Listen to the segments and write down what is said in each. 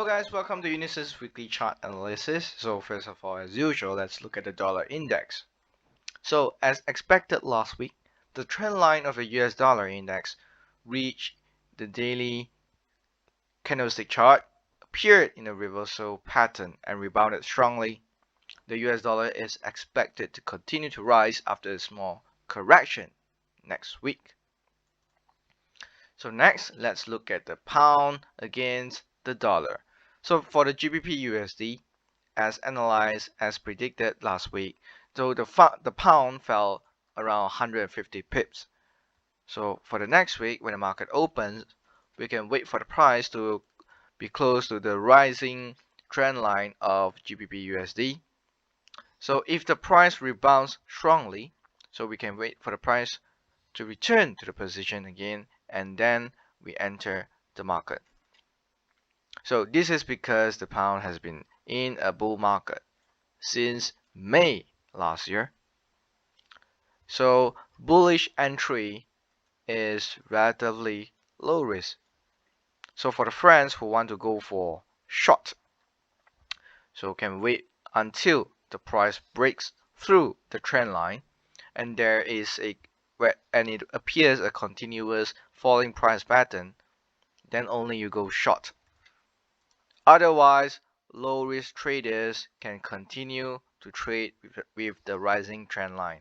Hello guys, welcome to Unisys weekly chart analysis. So first of all, as usual, let's look at the dollar index. So as expected last week, the trend line of the US dollar index reached the daily candlestick chart, appeared in a reversal pattern and rebounded strongly. The US dollar is expected to continue to rise after a small correction next week. So next, let's look at the pound against the dollar. So for the GBP USD, as analyzed as predicted last week, so the pound fell around 150 pips. So for the next week, when the market opens, we can wait for the price to be close to the rising trend line of GBP USD. So if the price rebounds strongly, so we can wait for the price to return to the position again, and then we enter the market. So this is because the pound has been in a bull market since May last year. So bullish entry is relatively low risk. So for the friends who want to go for short, so can wait until the price breaks through the trend line and there is and it appears a continuous falling price pattern, then only you go short. Otherwise, low risk traders can continue to trade with the rising trend line.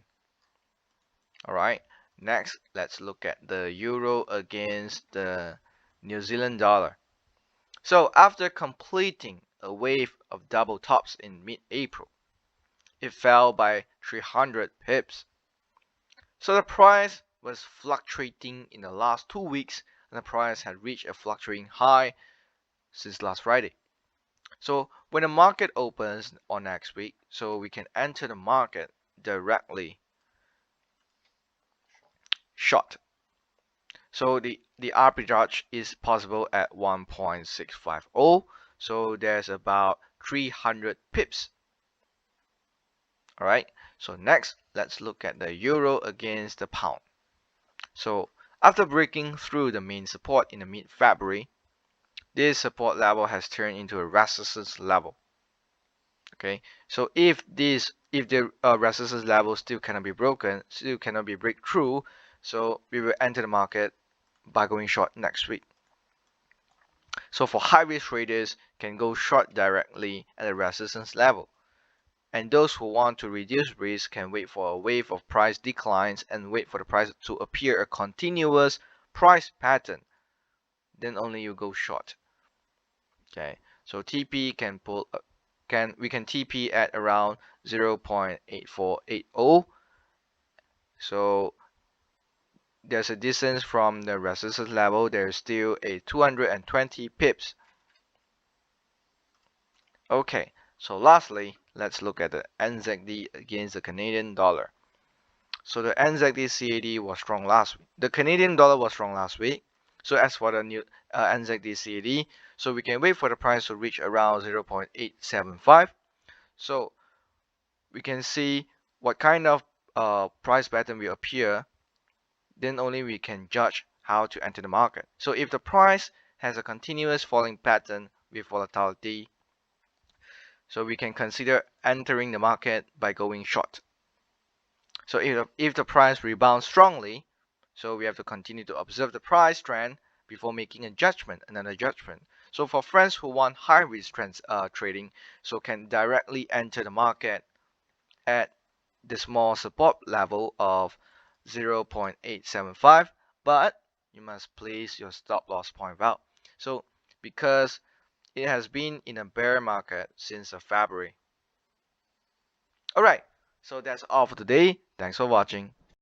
Alright, next let's look at the euro against the New Zealand dollar. So after completing a wave of double tops in mid-April, it fell by 300 pips. So the price was fluctuating in the last 2 weeks, and the price had reached a fluctuating high since last Friday. So when the market opens on next week, so we can enter the market directly short. So the arbitrage is possible at 1.650. So there's about 300 pips. Alright, so next let's look at the euro against the pound. So after breaking through the main support in the mid-February, this support level has turned into a resistance level. Okay, so if the resistance level still cannot be broken, still cannot be break through, so we will enter the market by going short next week. So for high risk traders can go short directly at the resistance level, and those who want to reduce risk can wait for a wave of price declines and wait for the price to appear a continuous price pattern, then only you go short. Okay, so TP we can TP at around 0.8480. So there's a distance from the resistance level. There's still a 220 pips. Okay, so lastly, let's look at the NZD against the Canadian dollar. So the NZD CAD was strong last week. The Canadian dollar was strong last week. So as for the new NZD CAD, so we can wait for the price to reach around 0.875. So we can see what kind of price pattern will appear, then only we can judge how to enter the market. So if the price has a continuous falling pattern with volatility, so we can consider entering the market by going short. So if the price rebounds strongly, so we have to continue to observe the price trend before making another judgment. So for friends who want high risk trading, so can directly enter the market at the small support level of 0.875, but you must place your stop loss point out. So because it has been in a bear market since February. Alright, so that's all for today. Thanks for watching.